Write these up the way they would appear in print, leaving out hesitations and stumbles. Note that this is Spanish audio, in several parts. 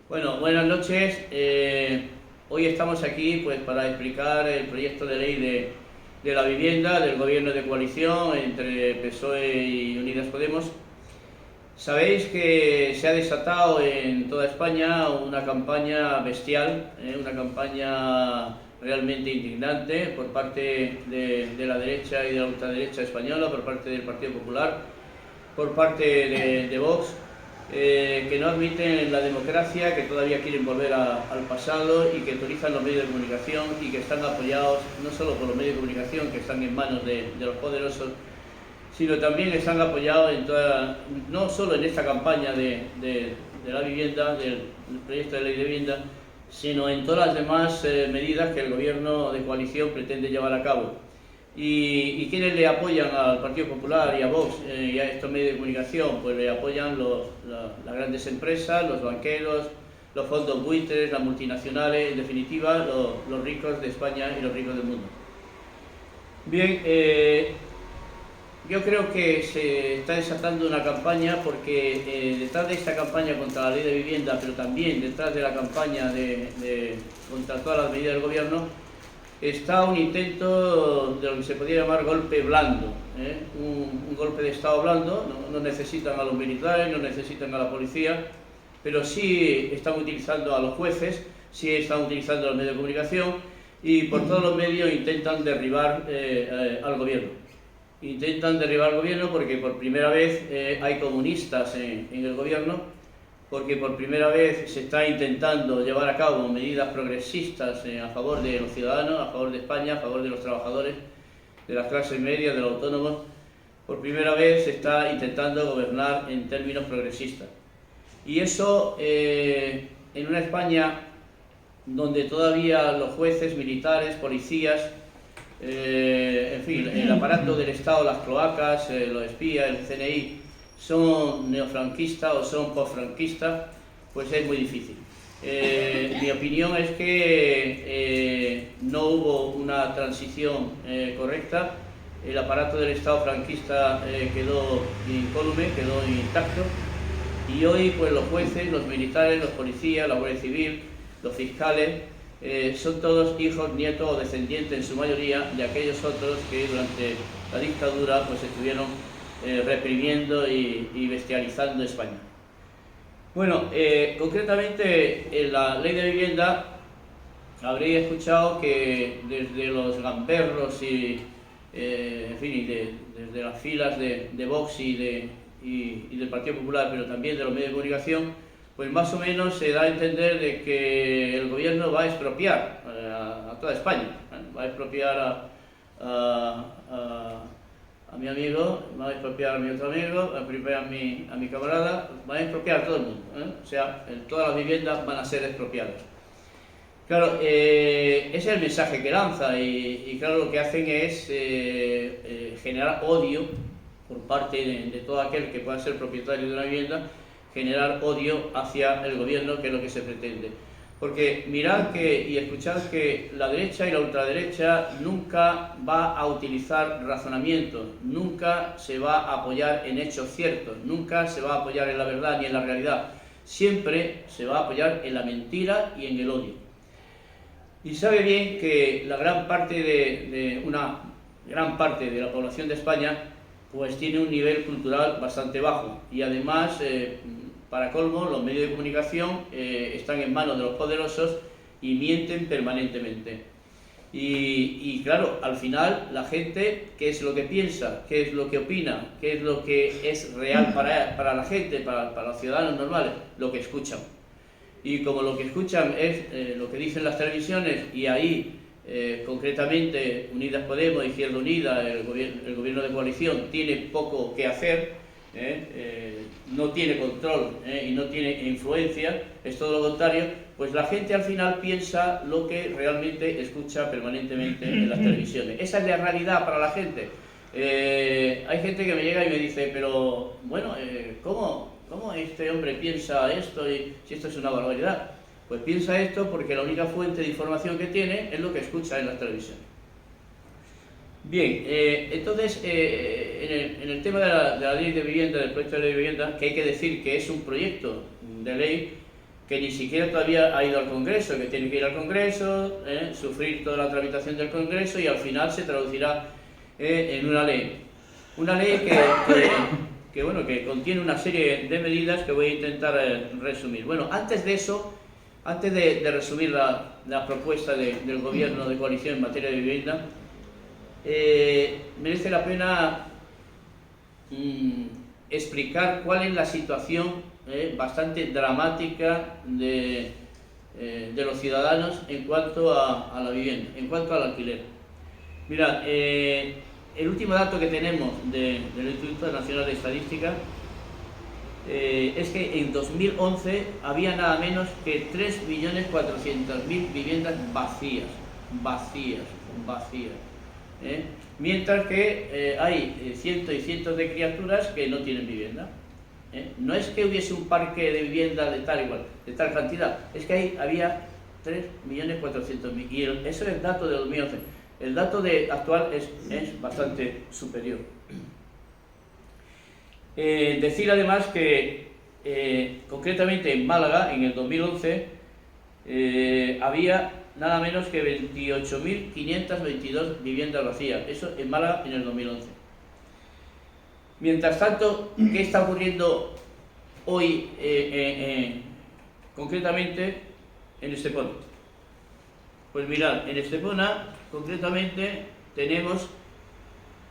Bueno, buenas noches. Hoy estamos aquí pues para explicar el proyecto de ley de la vivienda del gobierno de coalición entre PSOE y Unidas Podemos. Sabéis que se ha desatado en toda España una campaña bestial, una campaña realmente indignante por parte de la derecha y de la ultraderecha española, por parte del Partido Popular, por parte de Vox, que no admiten la democracia, que todavía quieren volver al pasado y que utilizan los medios de comunicación y que están apoyados no solo por los medios de comunicación que están en manos de los poderosos, sino también están apoyados no solo en esta campaña de la vivienda, del proyecto de ley de vivienda, sino en todas las demás medidas que el gobierno de coalición pretende llevar a cabo. ¿Y quiénes le apoyan al Partido Popular y a Vox y a estos medios de comunicación? Pues le apoyan las grandes empresas, los banqueros, los fondos buitres, las multinacionales, en definitiva, los ricos de España y los ricos del mundo. Bien, yo creo que se está desatando una campaña porque detrás de esta campaña contra la ley de vivienda, pero también detrás de la campaña contra todas las medidas del gobierno, está un intento de lo que se podría llamar golpe blando, un golpe de Estado blando. No necesitan a los militares, no necesitan a la policía, pero sí están utilizando a los jueces, sí están utilizando a los medios de comunicación y por todos los medios intentan derribar al gobierno. Intentan derribar al gobierno porque por primera vez hay comunistas en el gobierno, porque por primera vez se está intentando llevar a cabo medidas progresistas a favor de los ciudadanos, a favor de España, a favor de los trabajadores, de las clases medias, de los autónomos. Por primera vez se está intentando gobernar en términos progresistas. Y eso en una España donde todavía los jueces, militares, policías, en fin, el aparato del Estado, las cloacas, los espías, el CNI, son neofranquistas o son postfranquistas, pues es muy difícil. Mi opinión es que no hubo una transición correcta. El aparato del Estado franquista quedó incólume, quedó intacto, y hoy pues los jueces, los militares, los policías, la Guardia Civil, los fiscales, son todos hijos, nietos o descendientes en su mayoría de aquellos otros que durante la dictadura pues estuvieron reprimiendo y bestializando España. Bueno, concretamente en la ley de vivienda habréis escuchado que desde los gamberros en fin, desde las filas de Vox y del Partido Popular, pero también de los medios de comunicación, pues más o menos se da a entender de que el gobierno va a expropiar a toda España, va a expropiar a mi amigo, va a expropiar a mi otro amigo, va a expropiar a mi camarada, va a expropiar a todo el mundo, o sea, todas las viviendas van a ser expropiadas. Claro, ese es el mensaje que lanza y claro, lo que hacen es generar odio por parte de todo aquel que pueda ser propietario de una vivienda, generar odio hacia el gobierno, que es lo que se pretende. Porque mirad y escuchad que la derecha y la ultraderecha nunca va a utilizar razonamientos, nunca se va a apoyar en hechos ciertos, nunca se va a apoyar en la verdad ni en la realidad, siempre se va a apoyar en la mentira y en el odio. Y sabe bien que una gran parte de la población de España pues tiene un nivel cultural bastante bajo y además, para colmo, los medios de comunicación están en manos de los poderosos y mienten permanentemente. Y claro, al final la gente, ¿qué es lo que piensa? ¿Qué es lo que opina? ¿Qué es lo que es real para la gente, para los ciudadanos normales? Lo que escuchan. Y como lo que escuchan es lo que dicen las televisiones y ahí concretamente Unidas Podemos, Izquierda Unida, el gobierno de coalición tiene poco que hacer, no tiene control y no tiene influencia, es todo lo contrario, pues la gente al final piensa lo que realmente escucha permanentemente en las televisiones. Esa es la realidad para la gente. Hay gente que me llega y me dice, pero bueno, ¿cómo este hombre piensa esto y si esto es una barbaridad? Pues piensa esto porque la única fuente de información que tiene es lo que escucha en las televisiones. Bien, entonces, en el tema de la ley de vivienda, del proyecto de ley de vivienda, que hay que decir que es un proyecto de ley, que ni siquiera todavía ha ido al Congreso, que tiene que ir al Congreso, sufrir toda la tramitación del Congreso y al final se traducirá en una ley. Una ley que contiene una serie de medidas que voy a intentar resumir. Bueno, antes de eso, antes de resumir la propuesta del Gobierno de coalición en materia de vivienda, merece la pena explicar cuál es la situación bastante dramática de los ciudadanos en cuanto a la vivienda, en cuanto al alquiler. Mira, el último dato que tenemos del Instituto Nacional de Estadística es que en 2011 había nada menos que 3.400.000 viviendas vacías, mientras que hay cientos y cientos de criaturas que no tienen vivienda. No es que hubiese un parque de vivienda de tal cantidad, es que había 3.400.000 y eso es el dato de 2011. El dato actual es bastante superior. Decir además que concretamente en Málaga en el 2011 había nada menos que 28.522 viviendas vacías, eso en Málaga en el 2011. Mientras tanto, ¿qué está ocurriendo hoy concretamente en Estepona? Pues mirad, en Estepona concretamente tenemos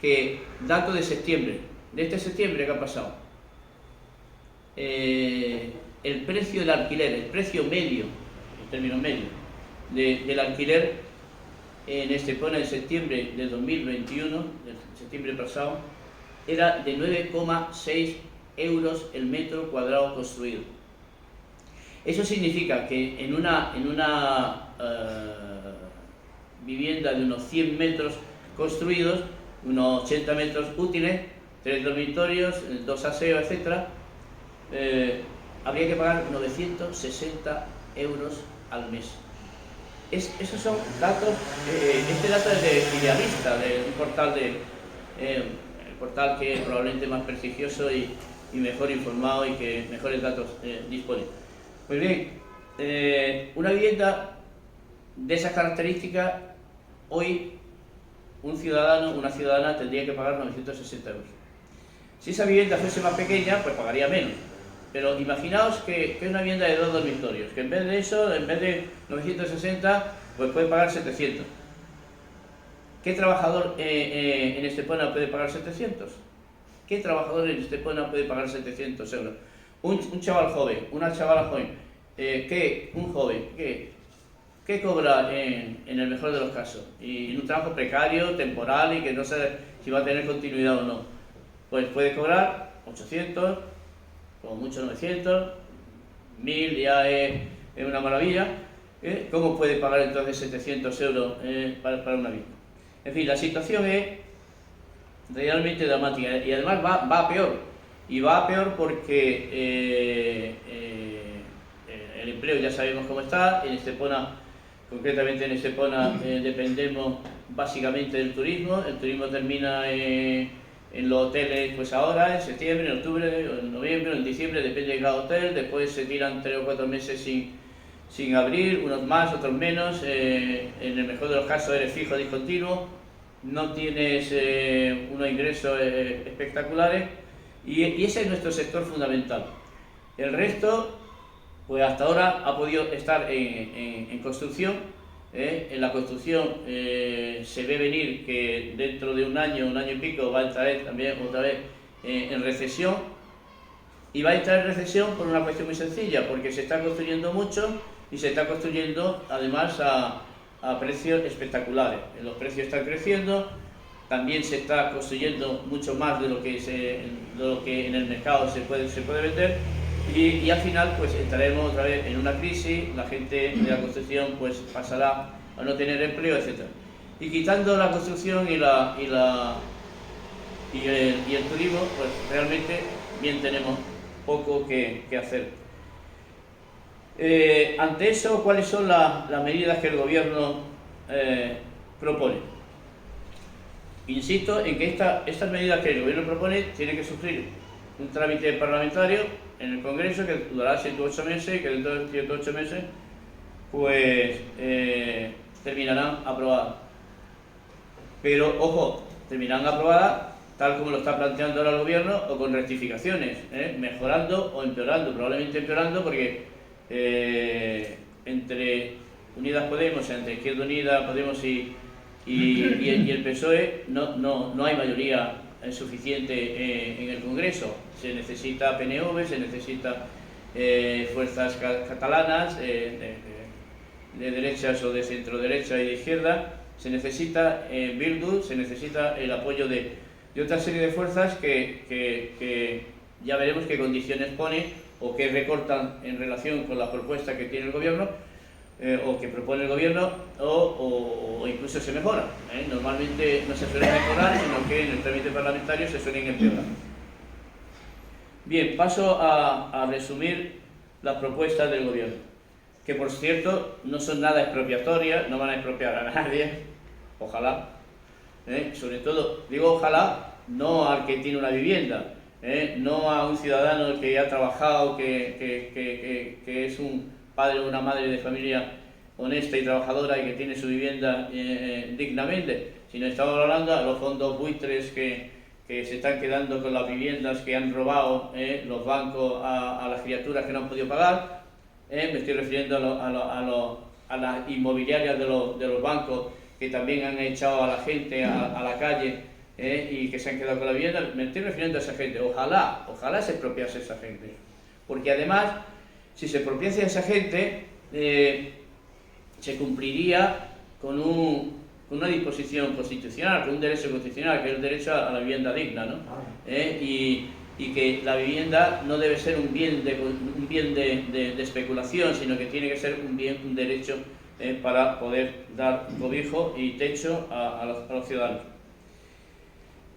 que dato de septiembre, de este septiembre que ha pasado, el precio del alquiler, el precio medio, en términos medios, del alquiler en Estepona en septiembre de 2021, de septiembre pasado, era de 9,6 euros el metro cuadrado construido. Eso significa que en una vivienda de unos 100 metros construidos, unos 80 metros útiles, 3 dormitorios, 2 aseos, etc., habría que pagar 960 euros al mes. Esos son datos, este dato es de Idealista, de un portal el portal que es probablemente más prestigioso y mejor informado y que mejores datos dispone. Pues bien, una vivienda de esas características, hoy un ciudadano, una ciudadana tendría que pagar 960 euros. Si esa vivienda fuese más pequeña, pues pagaría menos. Pero imaginaos que es una vivienda de 2 dormitorios, que en vez de eso, en vez de 960, pues puede pagar 700. ¿Qué trabajador en Estepona puede pagar 700? ¿Qué trabajador en Estepona puede pagar 700 euros? Un chaval joven, una chavala joven, un joven, ¿qué cobra en el mejor de los casos? Y en un trabajo precario, temporal y que no sé si va a tener continuidad o no. Pues puede cobrar 800, como mucho 900, 1000 ya es una maravilla. ¿Cómo puede pagar entonces 700 euros para una vida? En fin, la situación es realmente dramática y además va a peor. Y va a peor porque el empleo ya sabemos cómo está. En Estepona, concretamente en Estepona, dependemos básicamente del turismo. El turismo termina en los hoteles pues ahora, en septiembre, en octubre, en noviembre, en diciembre, depende de cada hotel. Después se tiran 3 o 4 meses sin abrir, unos más, otros menos. En el mejor de los casos eres fijo, discontinuo, no tienes unos ingresos espectaculares y ese es nuestro sector fundamental. El resto, pues hasta ahora ha podido estar en construcción. En la construcción se ve venir que dentro de un año y pico va a entrar también otra vez en recesión. Y va a entrar en recesión por una cuestión muy sencilla, porque se está construyendo mucho y se está construyendo además a precios espectaculares. Los precios están creciendo, también se está construyendo mucho más de lo que en el mercado se puede vender y al final pues entraremos otra vez en una crisis, la gente de la construcción pues pasará a no tener empleo, etc. Y quitando la construcción y el turismo, pues realmente bien tenemos poco que hacer. Ante eso, ¿cuáles son las medidas que el Gobierno propone? Insisto en que estas medidas que el Gobierno propone tienen que sufrir un trámite parlamentario en el Congreso que durará 7 u 8 meses y que dentro de 7 u 8 meses pues terminarán aprobadas. Pero, ojo, terminarán aprobadas tal como lo está planteando ahora el Gobierno o con rectificaciones, mejorando o empeorando, probablemente empeorando porque entre Unidas Podemos, entre Izquierda Unida, Podemos y el PSOE no hay mayoría suficiente en el Congreso. Se necesita PNV, se necesita fuerzas catalanas de derechas o de centro derecha y de izquierda, se necesita Bildu, se necesita el apoyo de otra serie de fuerzas que ya veremos qué condiciones pone o qué recortan en relación con la propuesta que tiene el Gobierno o que propone el Gobierno o incluso se mejora. Normalmente no se suele mejorar, sino que en el trámite parlamentario se suelen empeorar. Bien, paso a resumir las propuestas del Gobierno, que por cierto no son nada expropiatorias, no van a expropiar a nadie, ojalá. Sobre todo, digo ojalá, no al que tiene una vivienda, no a un ciudadano que ha trabajado, que es un padre o una madre de familia honesta y trabajadora y que tiene su vivienda dignamente, sino estamos hablando de los fondos buitres que se están quedando con las viviendas que han robado los bancos a las criaturas que no han podido pagar. Me estoy refiriendo a las inmobiliarias de los bancos que también han echado a la gente a la calle y que se han quedado con la vivienda. Me estoy refiriendo a esa gente. Ojalá se expropiase esa gente, porque además, si se expropiase a esa gente, se cumpliría con una disposición constitucional, con un derecho constitucional, que es el derecho a la vivienda digna, ¿no? Y que la vivienda no debe ser un bien de especulación, sino que tiene que ser un derecho para poder dar cobijo y techo a los ciudadanos.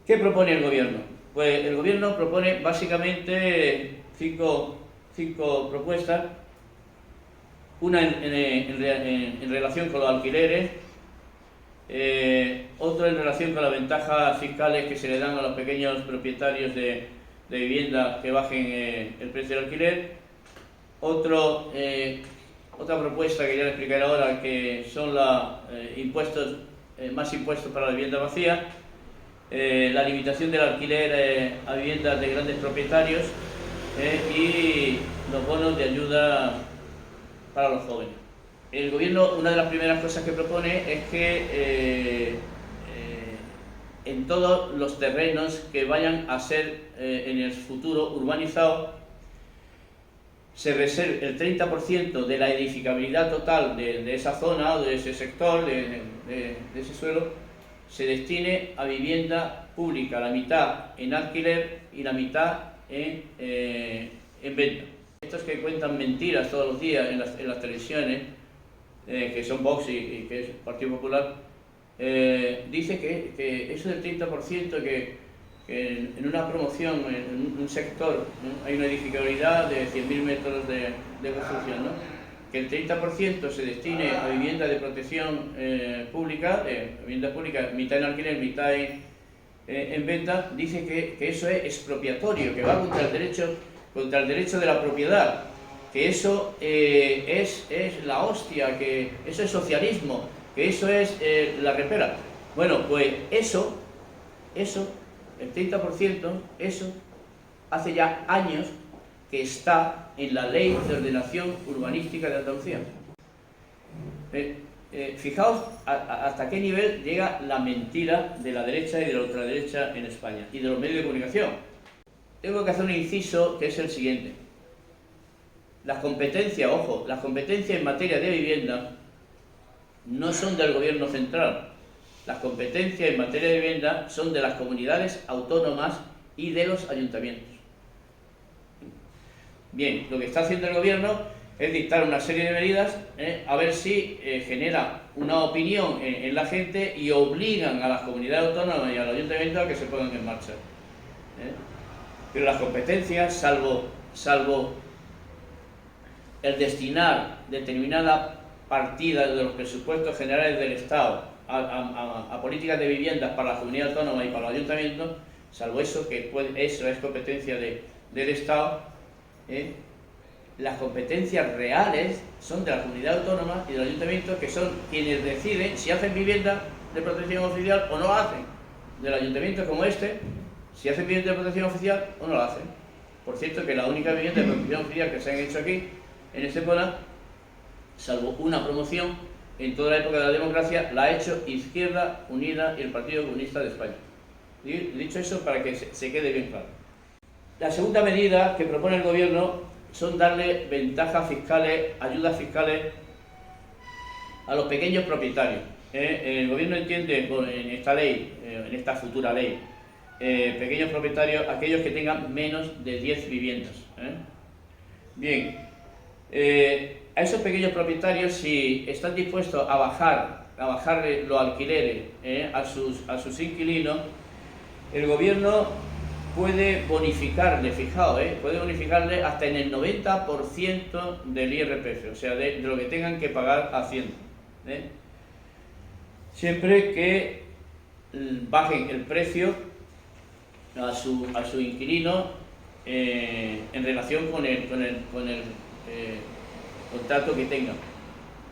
¿Qué propone el Gobierno? Pues el Gobierno propone básicamente cinco propuestas. Una en relación con los alquileres, otra en relación con las ventajas fiscales que se le dan a los pequeños propietarios de vivienda que bajen el precio del alquiler. Otra propuesta que ya le explicaré ahora, que son más impuestos para la vivienda vacía, la limitación del alquiler a viviendas de grandes propietarios y los bonos de ayuda para los jóvenes. El Gobierno, una de las primeras cosas que propone es que en todos los terrenos que vayan a ser en el futuro urbanizados, se reserve el 30% de la edificabilidad total de esa zona o de ese sector, de ese suelo, se destine a vivienda pública, la mitad en alquiler y la mitad en venta. Estos que cuentan mentiras todos los días en las televisiones, que son Vox y que es el Partido Popular, dice que eso del 30%, que en una promoción, en un sector, ¿no?, hay una edificabilidad de 100.000 metros de construcción, ¿no?, que el 30% se destine a vivienda de protección pública, mitad en alquiler, mitad en venta, dice que eso es expropiatorio, que va contra el derecho de la propiedad, que eso es la hostia, que eso es socialismo, que eso es la repera. Bueno, pues eso, el 30%, eso hace ya años que está en la Ley de Ordenación Urbanística de Andalucía. Fijaos hasta qué nivel llega la mentira de la derecha y de la ultraderecha en España, y de los medios de comunicación. Tengo que hacer un inciso que es el siguiente. Las competencias, ojo, las competencias en materia de vivienda no son del Gobierno central. Las competencias en materia de vivienda son de las comunidades autónomas y de los ayuntamientos. Bien, lo que está haciendo el Gobierno es dictar una serie de medidas a ver si genera una opinión en la gente y obligan a las comunidades autónomas y a los ayuntamientos a que se pongan en marcha. Pero las competencias, salvo el destinar determinada partida de los presupuestos generales del Estado a políticas de viviendas para la comunidad autónoma y para los ayuntamientos, salvo eso, eso es competencia del Estado, las competencias reales son de la comunidad autónoma y del ayuntamiento, que son quienes deciden si hacen vivienda de protección oficial o no la hacen. Del ayuntamiento como si hacen vivienda de protección oficial o no la hacen. Por cierto, que la única vivienda de protección oficial que se han hecho aquí, en Estepona, salvo una promoción, en toda la época de la democracia, la ha hecho Izquierda Unida y el Partido Comunista de España. Dicho eso, para que se quede bien claro. La segunda medida que propone el Gobierno son darle ventajas fiscales, ayudas fiscales a los pequeños propietarios. El Gobierno entiende en esta ley, en esta futura ley, pequeños propietarios, aquellos que tengan menos de 10 viviendas. Bien, a esos pequeños propietarios, si están dispuestos a bajar los alquileres a sus inquilinos, el Gobierno puede bonificarle, fijaos, puede bonificarle hasta en el 90% del IRPF, o sea, de lo que tengan que pagar Hacienda. Siempre que bajen el precio a su inquilino en relación con el contrato que tengan.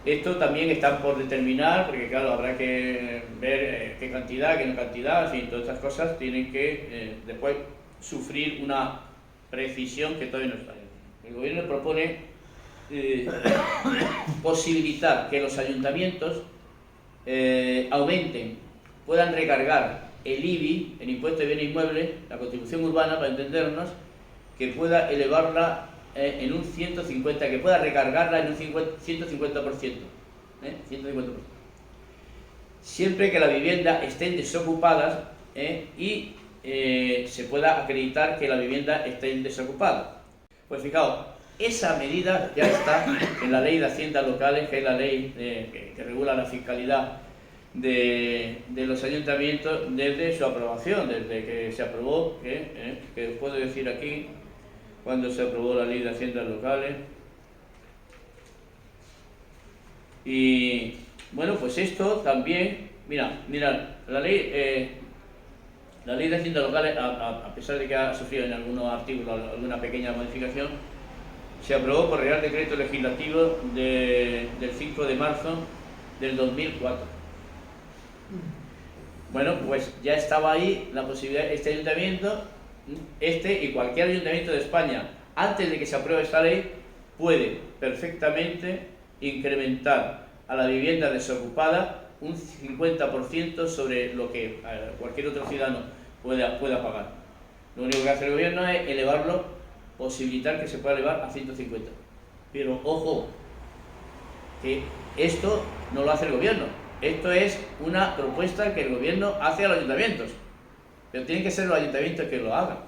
Esto también está por determinar, porque claro, habrá que ver qué cantidad, qué no cantidad, en fin, todas estas cosas tienen que después sufrir una precisión que todavía no está. El Gobierno propone posibilitar que los ayuntamientos puedan recargar el IBI, el impuesto de bienes inmuebles, la contribución urbana, para entendernos, que pueda elevarla en un 150%, que pueda recargarla en un 150%. Siempre que las viviendas estén desocupadas y se pueda acreditar que la vivienda esté desocupada. Pues fijaos, esa medida ya está en la Ley de Haciendas Locales, que es la ley que regula la fiscalidad de los ayuntamientos desde su aprobación, desde que se aprobó, que os puedo decir aquí, cuando se aprobó la Ley de Haciendas Locales. Y bueno, pues esto también, mirad, la ley de Haciendas Locales, a pesar de que ha sufrido en algunos artículos alguna pequeña modificación, se aprobó por Real Decreto Legislativo del 5 de marzo del 2004. Bueno, pues ya estaba ahí la posibilidad, este ayuntamiento, y cualquier ayuntamiento de España, antes de que se apruebe esta ley, puede perfectamente incrementar a la vivienda desocupada un 50% sobre lo que cualquier otro ciudadano pueda pagar. Lo único que hace el Gobierno es elevarlo, posibilitar que se pueda elevar a 150. Pero ojo, que esto no lo hace el Gobierno. Esto es una propuesta que el Gobierno hace a los ayuntamientos. Pero tienen que ser los ayuntamientos que lo hagan.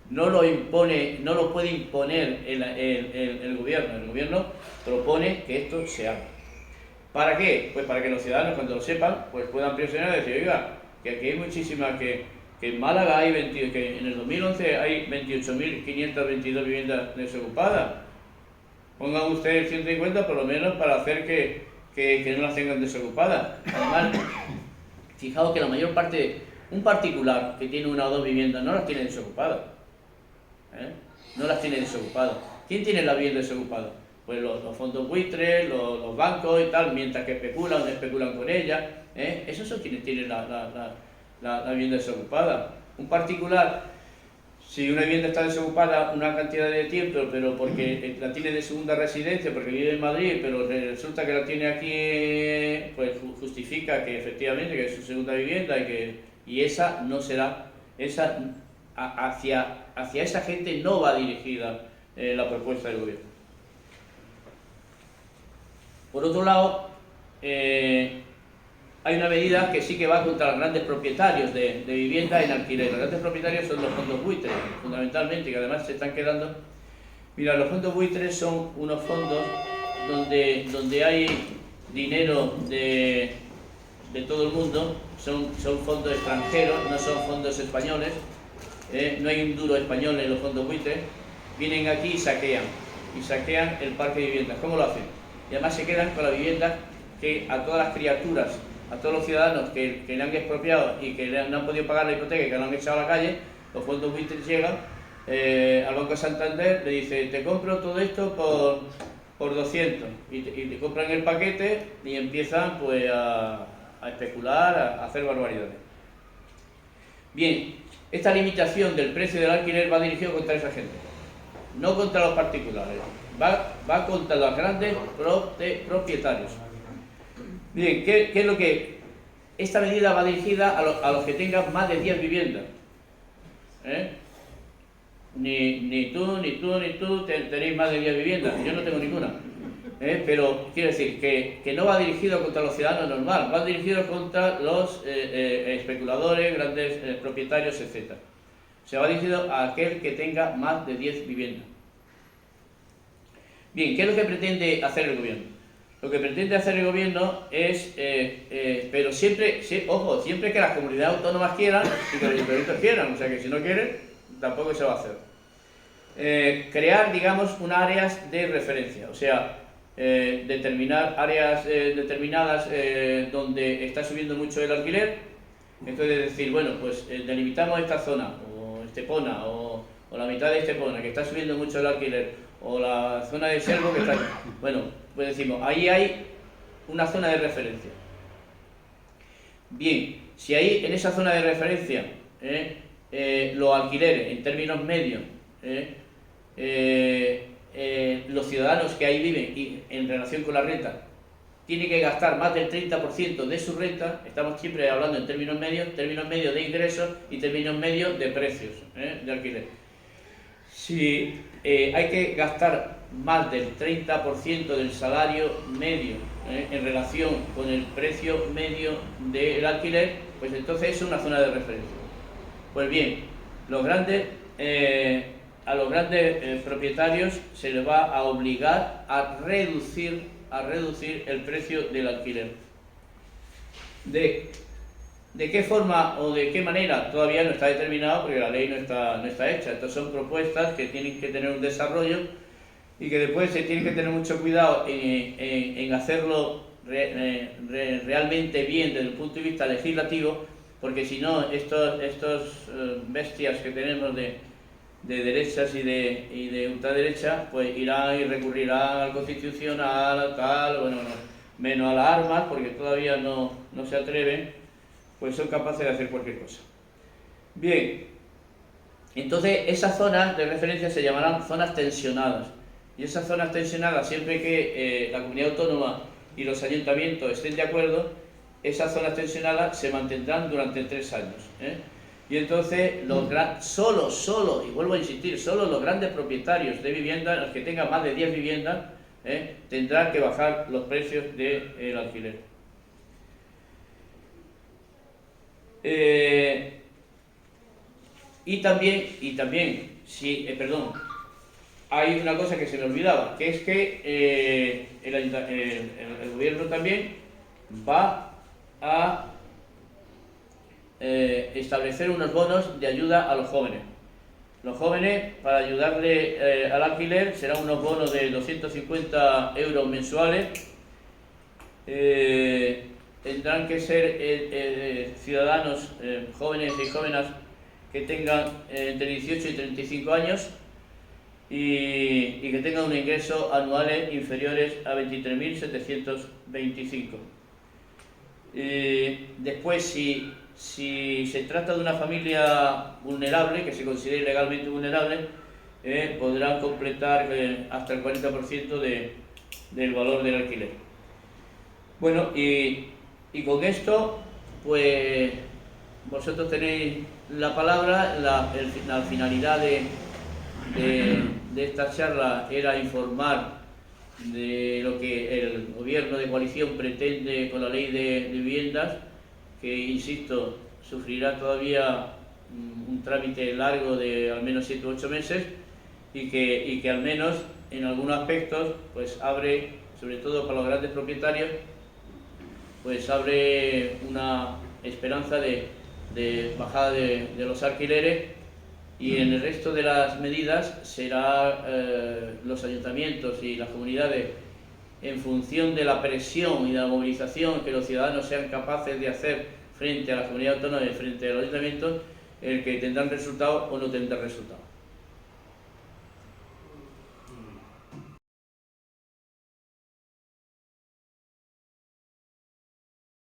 No lo puede imponer el Gobierno. El Gobierno propone que esto se haga. ¿Para qué? Pues para que los ciudadanos, cuando lo sepan, pues puedan presionar y decir, oiga, que aquí hay muchísimas, que en Málaga que en el 2011 hay 28.522 viviendas desocupadas. Pongan ustedes el 150 por lo menos para hacer que no las tengan desocupadas. Además, fijaos que la mayor parte, un particular que tiene una o dos viviendas no las tiene desocupadas. No las tiene desocupadas. ¿Quién tiene la vivienda desocupada? Pues los fondos buitres, los bancos y tal, mientras que especulan con ellas. Esos son quienes tienen la vivienda desocupada. Un particular, si una vivienda está desocupada una cantidad de tiempo, pero porque la tiene de segunda residencia, porque vive en Madrid, pero resulta que la tiene aquí, pues justifica que efectivamente que es su segunda vivienda y esa no será, hacia esa gente no va dirigida la propuesta del Gobierno. Por otro lado, hay una medida que sí que va contra los grandes propietarios de viviendas en alquiler. Los grandes propietarios son los fondos buitres, fundamentalmente, que además se están quedando. Mira, los fondos buitres son unos fondos donde hay dinero de todo el mundo, son fondos extranjeros, no son fondos españoles, no hay un duro español en los fondos buitres. Vienen aquí y saquean el parque de viviendas. ¿Cómo lo hacen? Y además se quedan con las viviendas que a todas las criaturas a todos los ciudadanos que le han expropiado y que no han podido pagar la hipoteca y que lo han echado a la calle, los fondos buitres llegan al Banco Santander, le dice, te compro todo esto por 200 y te compran el paquete y empiezan pues a especular, a hacer barbaridades. Bien, esta limitación del precio del alquiler va dirigido contra esa gente, no contra los particulares, va contra los grandes propietarios. Bien, ¿qué es lo que...? Esta medida va dirigida a los que tengan más de 10 viviendas. Ni tú tenéis más de 10 viviendas, yo no tengo ninguna. Pero quiero decir que no va dirigido contra los ciudadanos normales, va dirigido contra los especuladores, grandes propietarios, etc. Se va dirigido a aquel que tenga más de 10 viviendas. Bien, ¿qué es lo que pretende hacer el gobierno? Lo que pretende hacer el gobierno es, pero siempre que las comunidades autónomas quieran y que los ayuntamientos quieran, o sea que si no quieren, tampoco se va a hacer. Crear, digamos, unas áreas de referencia, o sea, determinar áreas determinadas donde está subiendo mucho el alquiler, entonces decir, bueno, pues delimitamos esta zona, o Estepona, o la mitad de Estepona, que está subiendo mucho el alquiler, o la zona de Selvo que está... Bueno, pues decimos, ahí hay una zona de referencia. Bien, si ahí en esa zona de referencia los alquileres en términos medios, los ciudadanos que ahí viven y en relación con la renta tienen que gastar más del 30% de su renta, estamos siempre hablando en términos medios de ingresos y términos medios de precios de alquiler. Si hay que gastar más del 30% del salario medio en relación con el precio medio del alquiler, pues entonces es una zona de referencia. Pues bien, a los grandes propietarios se les va a obligar a reducir el precio del alquiler. ¿De qué forma o de qué manera? Todavía no está determinado porque la ley no está hecha. Estas son propuestas que tienen que tener un desarrollo y que después se tiene que tener mucho cuidado en hacerlo realmente bien desde el punto de vista legislativo, porque si no, estos bestias que tenemos de derechas y de ultraderecha, pues irán y recurrirán al Constitucional, tal, bueno, menos a las armas, porque todavía no se atreven, pues son capaces de hacer cualquier cosa. Bien, entonces esas zonas de referencia se llamarán zonas tensionadas, y esas zonas tensionadas, siempre que la comunidad autónoma y los ayuntamientos estén de acuerdo, esas zonas tensionadas se mantendrán durante 3 años. Y entonces solo, y vuelvo a insistir, solo los grandes propietarios de viviendas, los que tengan más de 10 viviendas, tendrán que bajar los precios del alquiler. Y también, hay una cosa que se me olvidaba, que es que el gobierno también va a establecer unos bonos de ayuda a los jóvenes. Los jóvenes, para ayudarle al alquiler, serán unos bonos de 250 euros mensuales. Tendrán que ser ciudadanos jóvenes y jóvenes que tengan entre 18 y 35 años y que tengan un ingreso anuales inferiores a 23.725. Después, si se trata de una familia vulnerable, que se considere legalmente vulnerable, podrán completar hasta el 40% del valor del alquiler. Bueno, y con esto, pues vosotros tenéis la palabra. La finalidad de esta charla era informar de lo que el gobierno de coalición pretende con la ley de viviendas, que, insisto, sufrirá todavía un trámite largo de al menos 7 u 8 meses y que al menos en algunos aspectos pues abre, sobre todo para los grandes propietarios, pues abre una esperanza de bajada de los alquileres, y en el resto de las medidas será los ayuntamientos y las comunidades en función de la presión y de la movilización que los ciudadanos sean capaces de hacer frente a la comunidad autónoma y frente a los ayuntamientos, el que tendrán resultados o no tendrán resultados.